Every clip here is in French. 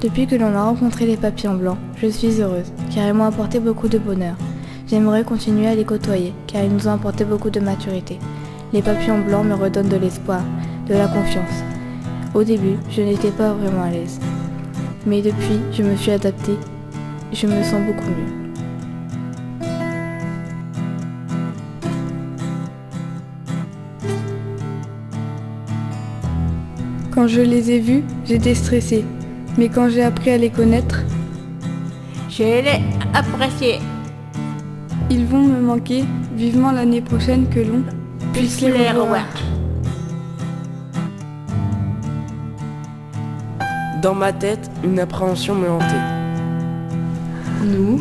Depuis que l'on a rencontré les papillons blancs, je suis heureuse, car ils m'ont apporté beaucoup de bonheur. J'aimerais continuer à les côtoyer, car ils nous ont apporté beaucoup de maturité. Les papillons blancs me redonnent de l'espoir, de la confiance. Au début, je n'étais pas vraiment à l'aise. Mais depuis, je me suis adaptée. Je me sens beaucoup mieux. Quand je les ai vus, j'étais stressée. Mais quand j'ai appris à les connaître, je l'ai apprécié. Ils vont me manquer, vivement l'année prochaine que l'on puisse les revoir. Dans ma tête, une appréhension me hantait. Nous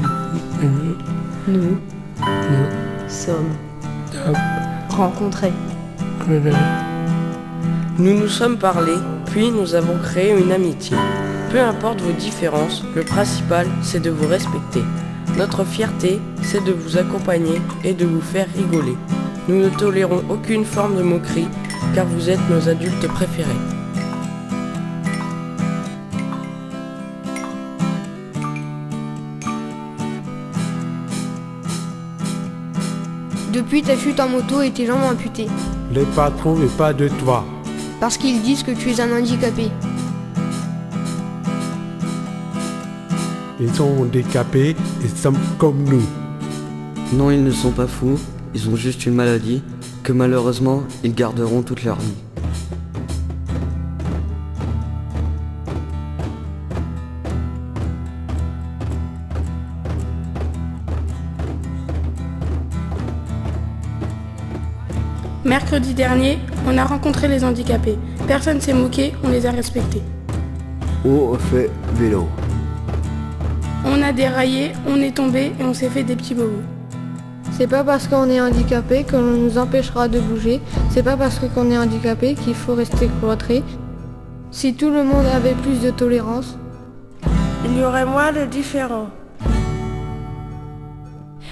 sommes rencontrés. Nous nous sommes parlé, puis nous avons créé une amitié. Peu importe vos différences, le principal, c'est de vous respecter. Notre fierté, c'est de vous accompagner et de vous faire rigoler. Nous ne tolérons aucune forme de moquerie, car vous êtes nos adultes préférés. Depuis ta chute en moto et tes jambes amputées. Les patrons ne pas de toi. Parce qu'ils disent que tu es un handicapé. Ils sont handicapés, ils sont comme nous. Non, ils ne sont pas fous, ils ont juste une maladie que malheureusement, ils garderont toute leur vie. Mercredi dernier, on a rencontré les handicapés. Personne s'est moqué, on les a respectés. On fait vélo. On a déraillé, on est tombé et on s'est fait des petits bobos. C'est pas parce qu'on est handicapé que l'on nous empêchera de bouger. C'est pas parce qu'on est handicapé qu'il faut rester cloîtré. Si tout le monde avait plus de tolérance, il y aurait moins de différends.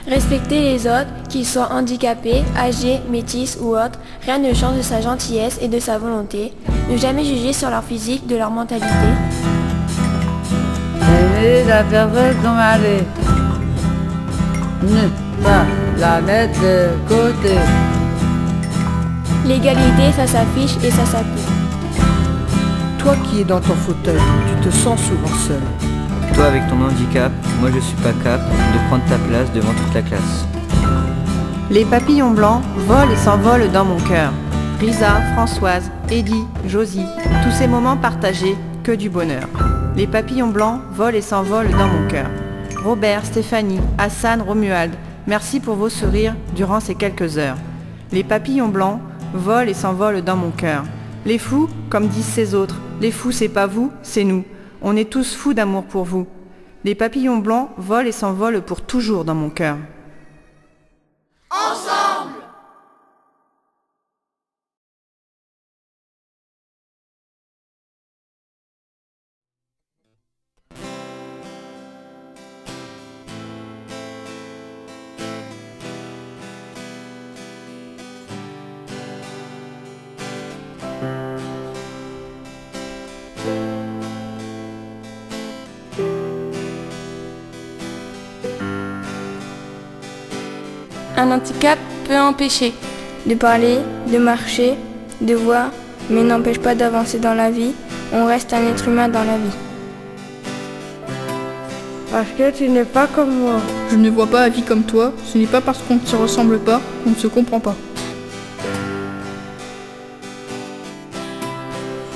Respecter les autres, qu'ils soient handicapés, âgés, métis ou autres, rien ne change de sa gentillesse et de sa volonté. Ne jamais juger sur leur physique, de leur mentalité. Aimer la personne comme elle est. Ne pas la mettre de côté. L'égalité, ça s'affiche et ça s'applique. Toi qui es dans ton fauteuil, tu te sens souvent seul. Toi avec ton handicap, moi je suis pas capable de prendre ta place devant toute la classe. Les papillons blancs volent et s'envolent dans mon cœur. Risa, Françoise, Eddy, Josie, tous ces moments partagés, que du bonheur. Les papillons blancs volent et s'envolent dans mon cœur. Robert, Stéphanie, Hassan, Romuald, merci pour vos sourires durant ces quelques heures. Les papillons blancs volent et s'envolent dans mon cœur. Les fous, comme disent ces autres, les fous c'est pas vous, c'est nous. On est tous fous d'amour pour vous. Les papillons blancs volent et s'envolent pour toujours dans mon cœur. Ensemble! Un handicap peut empêcher de parler, de marcher, de voir, mais n'empêche pas d'avancer dans la vie. On reste un être humain dans la vie. Parce que tu n'es pas comme moi. Je ne vois pas la vie comme toi, ce n'est pas parce qu'on ne se ressemble pas qu'on ne se comprend pas.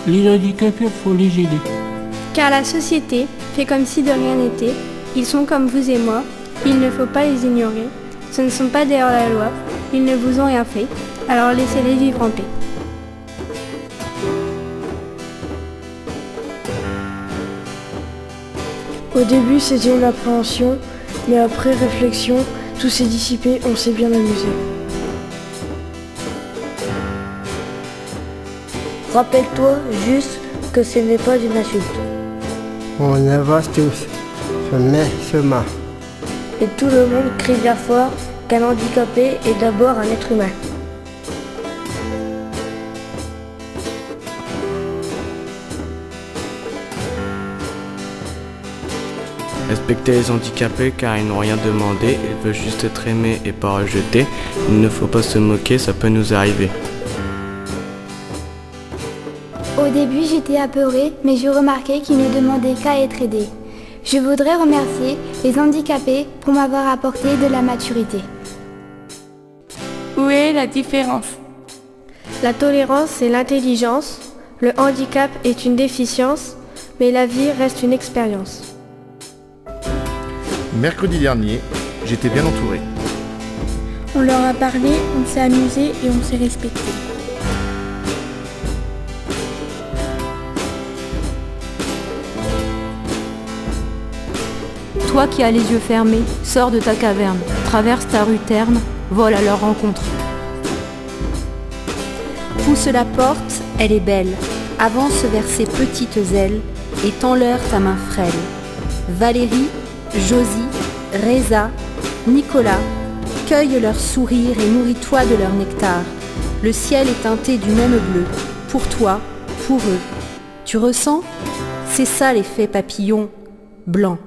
Les handicapés, il faut les aider. Car la société fait comme si de rien n'était. Ils sont comme vous et moi, il ne faut pas les ignorer. Ce ne sont pas des hors-la-loi, ils ne vous ont rien fait, alors laissez-les vivre en paix. Au début, c'était une appréhension, mais après réflexion, tout s'est dissipé, on s'est bien amusé. Rappelle-toi juste que ce n'est pas une insulte. On avance tous, se main. Et tout le monde crie bien fort qu'un handicapé est d'abord un être humain. Respectez les handicapés car ils n'ont rien demandé, ils veulent juste être aimés et pas rejetés. Il ne faut pas se moquer, ça peut nous arriver. Au début, j'étais apeurée, mais j'ai remarqué qu'ils ne demandaient qu'à être aidés. Je voudrais remercier les handicapés pour m'avoir apporté de la maturité. Où est la différence? La tolérance, c'est l'intelligence. Le handicap est une déficience, mais la vie reste une expérience. Mercredi dernier, j'étais bien entouré. On leur a parlé, on s'est amusé et on s'est respecté. Toi qui as les yeux fermés, sors de ta caverne, traverse ta rue terne, vole à leur rencontre. Pousse la porte, elle est belle, avance vers ses petites ailes et tends-leur ta main frêle. Valérie, Josie, Reza, Nicolas, cueille leur sourire et nourris-toi de leur nectar. Le ciel est teinté du même bleu, pour toi, pour eux. Tu ressens? C'est ça l'effet papillon blanc.